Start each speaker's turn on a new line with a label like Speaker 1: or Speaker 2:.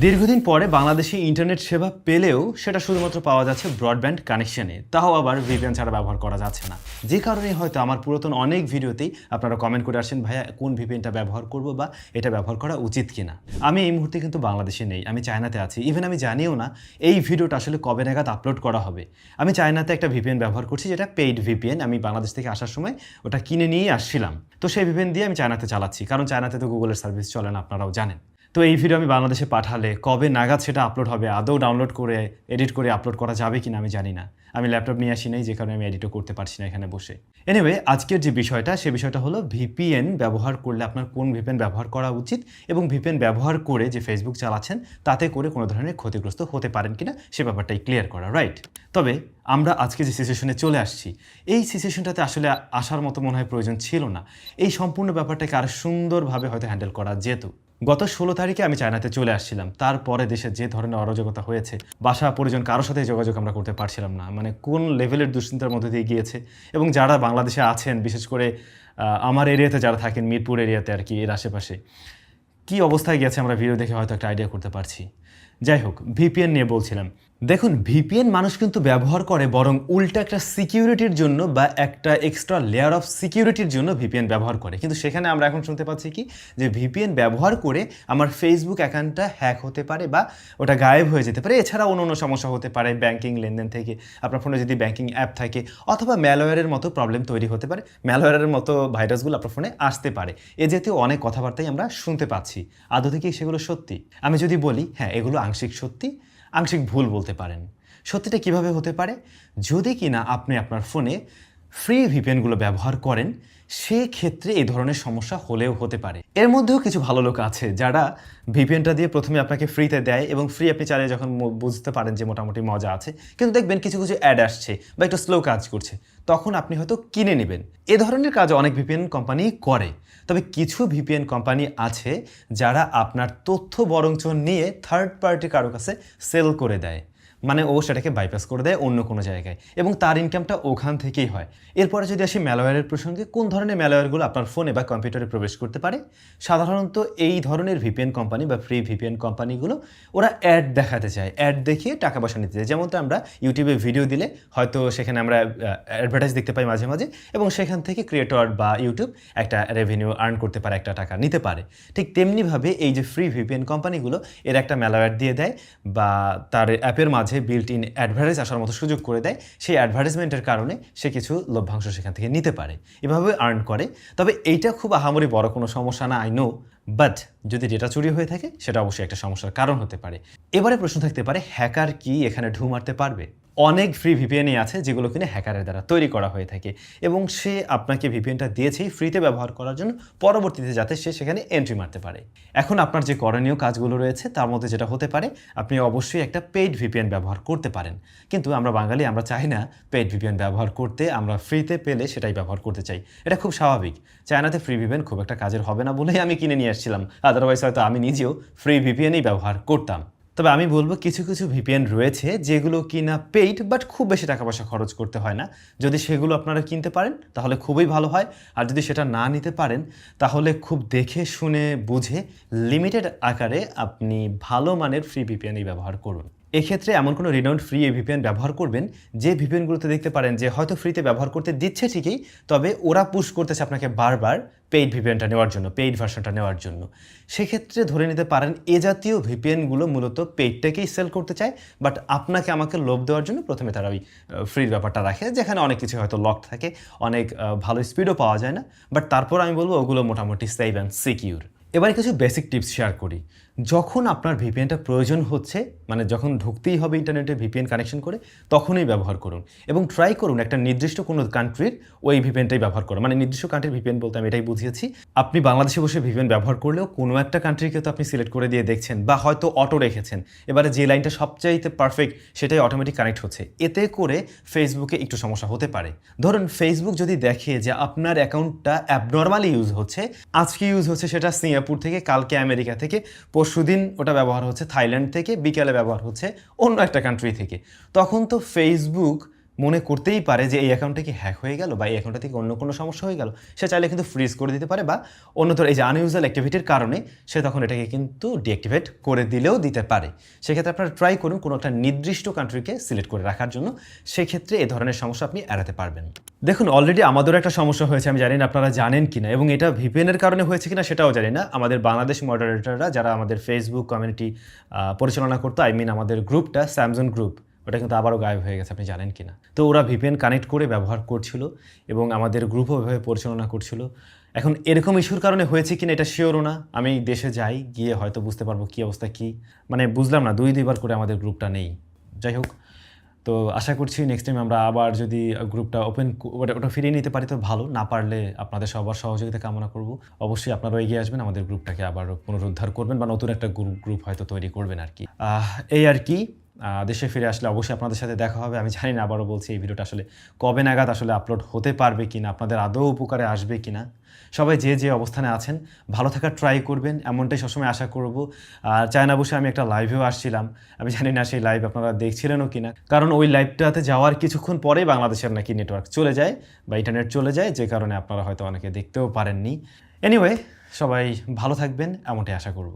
Speaker 1: দীর্ঘদিন পরে বাংলাদেশে ইন্টারনেট সেবা পেলেও সেটা শুধুমাত্র পাওয়া যাচ্ছে ব্রডব্যান্ড কানেকশনে, তাও আবার ভিপিএন ছাড়া ব্যবহার করা যাচ্ছে না। যে কারণে হয়তো আমার পুরাতন অনেক ভিডিওতেই আপনারা কমেন্ট করে আসেন, ভাইয়া কোন ভিপিএনটা ব্যবহার করব বা এটা ব্যবহার করা উচিত কিনা। আমি এই মুহূর্তে কিন্তু বাংলাদেশে নেই, আমি চায়নাতে আছি। ইভেন আমি জানিও না এই ভিডিওটা আসলে কবে নাগাদ আপলোড করা হবে। আমি চায়নাতে একটা ভিপিএন ব্যবহার করছি, যেটা পেইড ভিপিএন। আমি বাংলাদেশ থেকে আসার সময় ওটা কিনে নিয়েই আসছিলাম। তো সেই ভিপিএন দিয়ে আমি চায়নাতে চালাচ্ছি, কারণ চায়নাতে তো গুগলের সার্ভিস চলে না, আপনারাও জানেন। তো এই ভিডিও আমি বাংলাদেশে পাঠালে কবে নাগাদ সেটা আপলোড হবে, আদৌ ডাউনলোড করে এডিট করে আপলোড করা যাবে কিনা আমি জানি না। আমি ল্যাপটপ নিয়ে আসি নাই, যে কারণে আমি এডিটও করতে পারছি না এখানে বসে। এনিওয়ে, আজকের যে বিষয়টা, সে বিষয়টা হলো ভিপিএন ব্যবহার করলে আপনার কোন ভিপিএন ব্যবহার করা উচিত, এবং ভিপিএন ব্যবহার করে যে ফেসবুক চালাচ্ছেন তাতে করে কোনো ধরনের ক্ষতিগ্রস্ত হতে পারেন কিনা সে ব্যাপারটাই ক্লিয়ার করা, রাইট? তবে আমরা আজকে যে সিচুয়েশনে চলে আসছি, এই সিচুয়েশনটাতে আসলে আসার মতো মনে হয় প্রয়োজন ছিল না। এই সম্পূর্ণ ব্যাপারটাকে আরও সুন্দরভাবে হয়তো হ্যান্ডেল করা যেত। গত 16 তারিখে আমি চায়নাতে চলে আসছিলাম। তারপরে দেশে যে ধরনের অরাজকতা হয়েছে, বাসা পরিজন কারোর সাথে যোগাযোগ আমরা করতে পারছিলাম না। মানে কোন লেভেলের দুশ্চিন্তার মধ্যে দিয়ে গিয়েছে। এবং যারা বাংলাদেশে আছেন, বিশেষ করে আমার এরিয়াতে যারা থাকেন, মিরপুর এরিয়াতে আর কি, এর আশেপাশে কী অবস্থায় গেছে আমরা ভিডিও দেখে হয়তো একটা আইডিয়া করতে পারছি। যাই হোক, ভিপিএন নিয়ে বলছিলাম। দেখুন, ভিপিএন মানুষ কিন্তু ব্যবহার করে বরং উল্টা একটা সিকিউরিটির জন্য বা একটা এক্সট্রা লেয়ার অফ সিকিউরিটির জন্য ভিপিএন ব্যবহার করে। কিন্তু সেখানে আমরা এখন শুনতে পাচ্ছি কি, যে ভিপিএন ব্যবহার করে আমার ফেসবুক অ্যাকাউন্টটা হ্যাক হতে পারে বা ওটা গায়েব হয়ে যেতে পারে। এছাড়া অন্য সমস্যা হতে পারে ব্যাংকিং লেনদেন থেকে, আপনার ফোনে যদি ব্যাংকিং অ্যাপ থাকে, অথবা ম্যালওয়্যারের মতো প্রবলেম তৈরি হতে পারে। ম্যালওয়্যারের মতো ভাইরাসগুলো আপনার ফোনে আসতে পারে। এ জাতীয় অনেক কথাবার্তাই আমরা শুনতে পাচ্ছি। আদৌ কি সেগুলো সত্যি? আমি যদি বলি হ্যাঁ, এগুলো আংশিক সত্যি, আংশিক ভুল বলতে পারেন। সত্যিটা কিভাবে হতে পারে? যদি কিনা আপনি আপনার ফোনে ফ্রি ভিপিএনগুলো ব্যবহার করেন, সেক্ষেত্রে এই ধরনের সমস্যা হলেও হতে পারে। এর মধ্যেও কিছু ভালো লোক আছে যারা ভিপিএনটা দিয়ে প্রথমে আপনাকে ফ্রিতে দেয়, এবং ফ্রি আপনি চালিয়ে যখন বুঝতে পারেন যে মোটামুটি মজা আছে, কিন্তু দেখবেন কিছু কিছু অ্যাড আসছে বা একটু স্লো কাজ করছে, তখন আপনি হয়তো কিনে নেবেন। এ ধরনের কাজ অনেক ভিপিএন কোম্পানি করে। তবে কিছু ভিপিএন কোম্পানি আছে যারা আপনার তথ্য বরঞ্চ নিয়ে থার্ড পার্টি কারো কাছে সেল করে দেয়। মানে ও সেটাকে বাইপাস করে দেয় অন্য কোনো জায়গায়, এবং তার ইনকামটা ওখান থেকেই হয়। এরপরে যদি আসি ম্যালওয়্যারের প্রসঙ্গে, কোন ধরনের ম্যালওয়্যারগুলো আপনার ফোনে বা কম্পিউটারে প্রবেশ করতে পারে? সাধারণত এই ধরনের ভিপিএন কোম্পানি বা ফ্রি ভিপিএন কোম্পানিগুলো ওরা অ্যাড দেখাতে চায়, অ্যাড দেখিয়ে টাকা পয়সা নিতে চায়। যেমনটা আমরা ইউটিউবে ভিডিও দিলে হয়তো সেখানে আমরা অ্যাডভার্টাইজ দেখতে পাই মাঝে মাঝে, এবং সেখান থেকে ক্রিয়েটর বা ইউটিউব একটা রেভিনিউ আর্ন করতে পারে, একটা টাকা নিতে পারে। ঠিক তেমনিভাবে এই যে ফ্রি ভিপিএন কোম্পানিগুলো এর একটা ম্যালওয়্যার দিয়ে দেয়, বা তার অ্যাপের মাঝে বিল্ট ইন অ্যাডভার্টাইজ আসার মতো সুযোগ করে দেয়। সেই অ্যাডভার্টাইজমেন্টের কারণে সে কিছু লভ্যাংশ সেখান থেকে নিতে পারে, এভাবে আর্ন করে। তবে এইটা খুব আহামরি বড় কোনো সমস্যা না, আই নো। বাট যদি ডেটা চুরি হয়ে থাকে, সেটা অবশ্যই একটা সমস্যার কারণ হতে পারে। এবারে প্রশ্ন থাকতে পারে, হ্যাকার কি এখানে ঢু মারতে পারবে? অনেক ফ্রি ভিপিএনই আছে যেগুলো কিনা হ্যাকারের দ্বারা তৈরি করা হয়ে থাকে, এবং সে আপনাকে ভিপিএনটা দিয়েছেই ফ্রিতে ব্যবহার করার জন্য, পরবর্তীতে যাতে সে সেখানে এন্ট্রি মারতে পারে। এখন আপনার যে করণীয় কাজগুলো রয়েছে তার মধ্যে যেটা হতে পারে, আপনি অবশ্যই একটা পেইড ভিপিএন ব্যবহার করতে পারেন। কিন্তু আমরা বাঙালি, আমরা চাই না পেইড ভিপিএন ব্যবহার করতে, আমরা ফ্রিতে পেলে সেটাই ব্যবহার করতে চাই। এটা খুব স্বাভাবিক। চায়নাতে ফ্রি ভিপিএন খুব একটা কাজের হবে না বলেই আমি কিনে নিয়ে আসছিলাম, আদারওয়াইজ হয়তো আমি নিজেও ফ্রি ভিপিএনই ব্যবহার করতাম। তবে আমি বলবো, কিছু কিছু ভিপিএন রয়েছে যেগুলো কিনা পেইড, বাট খুব বেশি টাকা পয়সা খরচ করতে হয় না। যদি সেগুলো আপনারা কিনতে পারেন তাহলে খুবই ভালো হয়। আর যদি সেটা না নিতে পারেন, তাহলে খুব দেখে শুনে বুঝে লিমিটেড আকারে আপনি ভালো মানের ফ্রি ভিপিএনই ব্যবহার করুন। এক্ষেত্রে এমন কোনো রিনাউন্ড ফ্রি ভিপিএন ব্যবহার করবেন যে ভিপিএনগুলোতে দেখতে পারেন যে হয়তো ফ্রিতে ব্যবহার করতে দিচ্ছে ঠিকই, তবে ওরা পুশ করতেছে আপনাকে বারবার পেইড ভিপিএনটা নেওয়ার জন্য, পেইড ভার্সনটা নেওয়ার জন্য। সেক্ষেত্রে ধরে নিতে পারেন এ জাতীয় ভিপিএনগুলো মূলত পেইডটাকেই সেল করতে চায়, বাট আপনাকে আমাকে লোভ দেওয়ার জন্য প্রথমে তারা ওই ফ্রির ব্যাপারটা রাখে, যেখানে অনেক কিছু হয়তো লক থাকে, অনেক ভালো স্পিডও পাওয়া যায় না। বাট তারপর আমি বলবো ওগুলো মোটামুটি সেফ অ্যান্ড সিকিউর। এবার কিছু বেসিক টিপস শেয়ার করি। যখন আপনার ভিপিএনটা প্রয়োজন হচ্ছে, মানে যখন ঢুকতেই হবে ইন্টারনেটে ভিপিএন কানেকশন করে, তখনই ব্যবহার করুন, এবং ট্রাই করুন একটা নির্দিষ্ট কোনো কান্ট্রির ওই ভিপিএনটাই ব্যবহার করুন। মানে নির্দিষ্ট কান্ট্রির ভিপিএন বলতে আমি এটাই বুঝিয়েছি, আপনি বাংলাদেশে বসে ভিপিএন ব্যবহার করলেও কোনো একটা কান্ট্রিকে তো আপনি সিলেক্ট করে দিয়ে দেখছেন, বা হয়তো অটো রেখেছেন, এবারে যে লাইনটা সবচাইতে পারফেক্ট সেটাই অটোমেটিক কানেক্ট হচ্ছে। এতে করে ফেসবুকে একটু সমস্যা হতে পারে। ধরুন ফেসবুক যদি দেখে যে আপনার অ্যাকাউন্টটা অ্যাবনর্মালি ইউজ হচ্ছে, আজকে ইউজ হচ্ছে সেটা সিঙ্গাপুর থেকে, কালকে আমেরিকা থেকে, পরশুদিন ওটা ব্যবহার হচ্ছে থাইল্যান্ড থেকে, বিকেলে ব্যবহার হচ্ছে অন্য একটা কান্ট্রি থেকে, তখন তো ফেসবুক মনে করতেই পারে যে এই অ্যাকাউন্টটা কি হ্যাক হয়ে গেল বা এই অ্যাকাউন্টটা থেকে অন্য কোনো সমস্যা হয়ে গেল, সে চাইলে কিন্তু ফ্রিজ করে দিতে পারে বা অন্যতর এই যে আনইউজুয়াল অ্যাক্টিভিটির কারণে সে তখন এটাকে কিন্তু ডিঅ্যাক্টিভেট করে দিলেও দিতে পারে। সেক্ষেত্রে আপনারা ট্রাই করুন কোনো একটা নির্দিষ্ট কান্ট্রিকে সিলেক্ট করে রাখার জন্য, সেক্ষেত্রে এ ধরনের সমস্যা আপনি এড়াতে পারবেন। দেখুন অলরেডি আমাদেরও একটা সমস্যা হয়েছে, আমি জানি না আপনারা জানেন কিনা, এবং এটা ভিপিএনের কারণে হয়েছে কিনা সেটাও জানি না। আমাদের বাংলাদেশ মডারেটররা যারা আমাদের ফেসবুক কমিউনিটি পরিচালনা করতো, আই মিন আমাদের গ্রুপটা স্যামসং গ্রুপ, ওটা কিন্তু আবারও গায়েব হয়ে গেছে, আপনি জানেন কিনা। তো ওরা ভিপিএন কানেক্ট করে ব্যবহার করছিল এবং আমাদের গ্রুপও ওইভাবে পরিচালনা করছিল। এখন এরকম ইস্যুর কারণে হয়েছে কিনা এটা শিওরও না, আমি দেশে যাই, গিয়ে হয়তো বুঝতে পারবো কী অবস্থা কী, মানে বুঝলাম না, দুইবার করে আমাদের গ্রুপটা নেই। যাই হোক, তো আশা করছি নেক্সট টাইম আমরা আবার যদি গ্রুপটা ওটা ফিরিয়ে নিতে পারি তো ভালো, না পারলে আপনাদের সবার সহযোগিতা কামনা করব। অবশ্যই আপনারাও এগিয়ে আসবেন, আমাদের গ্রুপটাকে আবার পুনরুদ্ধার করবেন বা নতুন একটা গ্রুপ হয়তো তৈরি করবেন আর কি। এই আর কি, দেশে ফিরে আসলে অবশ্যই আপনাদের সাথে দেখা হবে। আমি জানি না, আবারও বলছি, এই ভিডিওটা আসলে কবে নাগাদ আসলে আপলোড হতে পারবে কিনা, আপনাদের আদৌ উপকারে আসবে কিনা। সবাই যে অবস্থানে আছেন ভালো থাকার ট্রাই করবেন, এমনটাই সবসময় আশা করব। আর চায়না বসে আমি একটা লাইভেও আসছিলাম, আমি জানি না সেই লাইভ আপনারা দেখছিলেনও কিনা, কারণ ওই লাইভটাতে যাওয়ার কিছুক্ষণ পরেই বাংলাদেশের নাকি নেটওয়ার্ক চলে যায় বা ইন্টারনেট চলে যায়, যে কারণে আপনারা হয়তো অনেকে দেখতেও পারেননি। এনিওয়ে, সবাই ভালো থাকবেন এমনটাই আশা করব।